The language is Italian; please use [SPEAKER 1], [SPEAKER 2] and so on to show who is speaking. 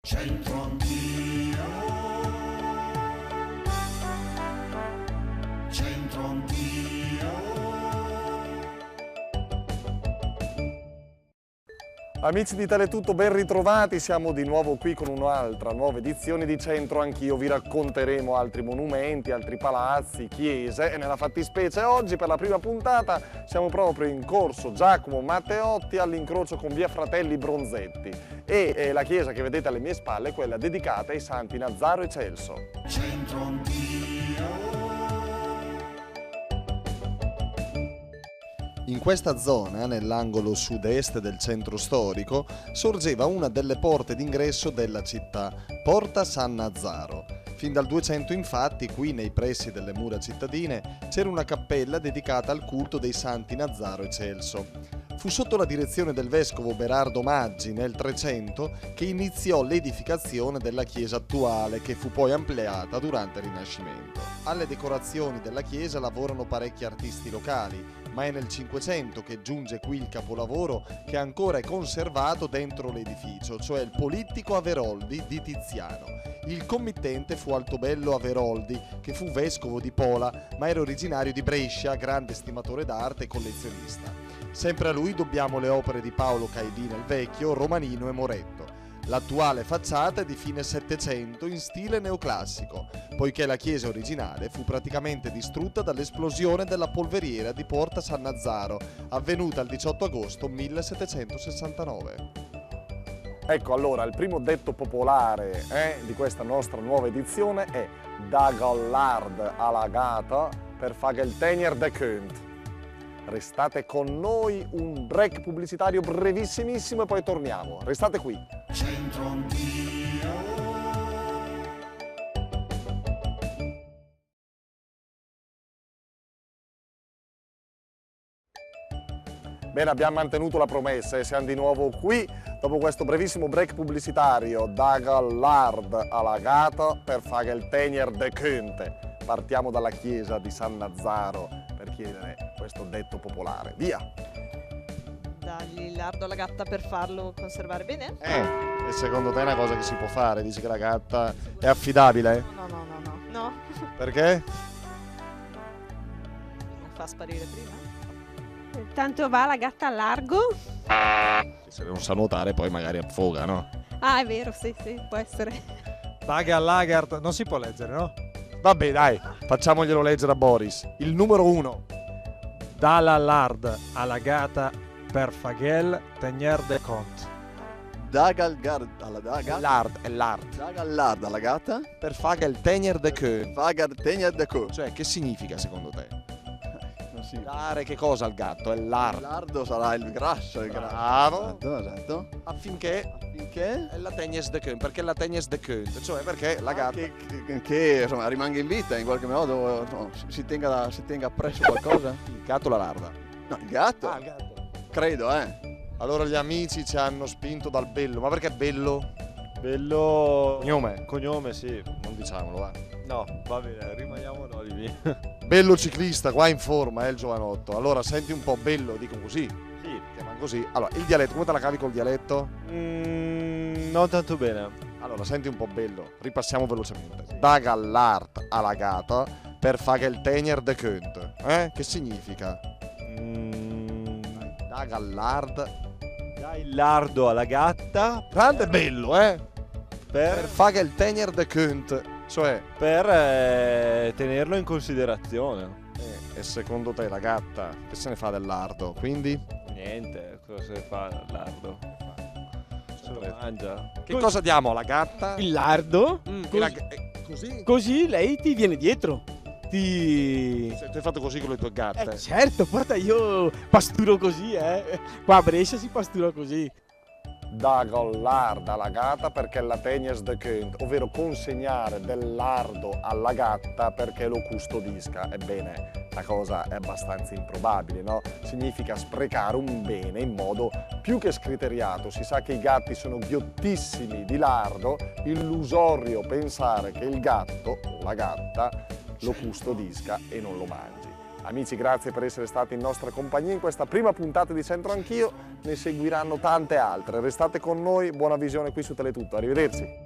[SPEAKER 1] Centro anch'io, centro anch'io.
[SPEAKER 2] Amici di Teletutto, ben ritrovati, siamo di nuovo qui con un'altra nuova edizione di Centro Anch'io. Vi racconteremo altri monumenti, altri palazzi, chiese e nella fattispecie oggi per la prima puntata siamo proprio in corso Giacomo Matteotti all'incrocio con via Fratelli Bronzetti e la chiesa che vedete alle mie spalle è quella dedicata ai santi Nazzaro e Celso.
[SPEAKER 1] Centro anch'io.
[SPEAKER 2] In questa zona, nell'angolo sud-est del centro storico, sorgeva una delle porte d'ingresso della città, Porta San Nazzaro. Fin dal 200 infatti, qui nei pressi delle mura cittadine, c'era una cappella dedicata al culto dei santi Nazzaro e Celso. Fu sotto la direzione del vescovo Berardo Maggi nel 300 che iniziò l'edificazione della chiesa attuale, che fu poi ampliata durante il Rinascimento. Alle decorazioni della chiesa lavorano parecchi artisti locali, ma è nel 500 che giunge qui il capolavoro che ancora è conservato dentro l'edificio, cioè il Polittico Averoldi di Tiziano. Il committente fu Altobello Averoldi, che fu vescovo di Pola, ma era originario di Brescia, grande stimatore d'arte e collezionista. Sempre a lui dobbiamo le opere di Paolo Cailina il Vecchio, Romanino e Moretto. L'attuale facciata è di fine Settecento in stile neoclassico, poiché la chiesa originale fu praticamente distrutta dall'esplosione della polveriera di Porta San Nazzaro, avvenuta il 18 agosto 1769. Ecco, allora, il primo detto popolare di questa nostra nuova edizione è "Da Gallard alla gata per fare il tenier de Könt". Restate con noi, un break pubblicitario brevissimissimo e poi torniamo. Restate qui.
[SPEAKER 1] Centro anch'io.
[SPEAKER 2] Bene, abbiamo mantenuto la promessa e siamo di nuovo qui dopo questo brevissimo break pubblicitario da Gallard alla gata per fare il tenier de Könt. Partiamo dalla chiesa di San Nazzaro per chiedere questo detto popolare. Via!
[SPEAKER 3] Dagli il lardo alla gatta per farlo conservare bene?
[SPEAKER 2] E secondo te è una cosa che si può fare? Dici che la gatta è affidabile?
[SPEAKER 3] No.
[SPEAKER 2] Perché?
[SPEAKER 3] Non fa sparire prima?
[SPEAKER 4] Tanto va la gatta a largo?
[SPEAKER 2] Se non sa nuotare poi magari affoga, no?
[SPEAKER 4] Ah, è vero, sì, può essere.
[SPEAKER 5] Daga Lagart non si può leggere, no?
[SPEAKER 2] Vabbè, dai, facciamoglielo leggere a Boris. Il numero 1.
[SPEAKER 5] Dalla Lard alla gata per Fagel Tenier de Cont.
[SPEAKER 6] Dagallard alla daga.
[SPEAKER 2] Lard è l'art.
[SPEAKER 6] Dagallard alla gata.
[SPEAKER 2] Per fare il tenier de queue.
[SPEAKER 6] Fagar tegna de co.
[SPEAKER 2] Cioè, che significa secondo te?
[SPEAKER 6] Non si.
[SPEAKER 2] Dare che cosa al gatto? È l'art.
[SPEAKER 6] Lardo sarà il grasso, il grasso.
[SPEAKER 2] Bravo.
[SPEAKER 6] Esatto.
[SPEAKER 2] Affinché
[SPEAKER 6] Affinché
[SPEAKER 2] è la tenies de queue. Perché la tenies de queue? Cioè, perché la gatta...
[SPEAKER 6] che, insomma, rimanga in vita in qualche modo, no, si tenga appresso qualcosa.
[SPEAKER 2] Il gatto la larda.
[SPEAKER 6] No, il gatto.
[SPEAKER 2] Ah, il gatto.
[SPEAKER 6] Credo,
[SPEAKER 2] Allora gli amici ci hanno spinto dal bello. Ma perché bello?
[SPEAKER 7] Bello...
[SPEAKER 2] Cognome?
[SPEAKER 7] Cognome, sì.
[SPEAKER 2] Non diciamolo, va.
[SPEAKER 7] No, va bene, rimaniamo anonimi.
[SPEAKER 2] Bello ciclista, qua in forma, il giovanotto. Allora, senti un po' bello, dicono così.
[SPEAKER 7] Sì.
[SPEAKER 2] Chiamano così. Allora, il dialetto, come te la cavi col dialetto?
[SPEAKER 7] Non tanto bene.
[SPEAKER 2] Allora, senti un po' bello, ripassiamo velocemente. Da Gallard alla gata per fare il tenier de Könt. Che significa? Da Gallard.
[SPEAKER 7] Dai il lardo alla gatta
[SPEAKER 2] Grande e bello, per
[SPEAKER 7] per,
[SPEAKER 2] fare il tenier de Könt. Cioè,
[SPEAKER 7] tenerlo in considerazione.
[SPEAKER 2] e secondo te la gatta che se ne fa del lardo? Quindi?
[SPEAKER 7] Niente, cosa se fa il lardo? Se lo mangia.
[SPEAKER 2] Che cosa diamo alla gatta?
[SPEAKER 8] Il lardo?
[SPEAKER 2] Così?
[SPEAKER 8] Così lei ti viene dietro. Ti...
[SPEAKER 2] Se tu hai fatto così con le tue gatte.
[SPEAKER 8] certo, guarda, io pasturo così, Qua a Brescia si pastura così.
[SPEAKER 2] Da Gallard alla gatta perché la tenies de Könt, ovvero consegnare del lardo alla gatta perché lo custodisca. Ebbene, la cosa è abbastanza improbabile, no? Significa sprecare un bene in modo più che scriteriato. Si sa che i gatti sono ghiottissimi di lardo, illusorio pensare che il gatto o la gatta lo custodisca e non lo mangi. Amici, grazie per essere stati in nostra compagnia in questa prima puntata di Centro Anch'io, ne seguiranno tante altre. Restate con noi, buona visione qui su Teletutto, arrivederci.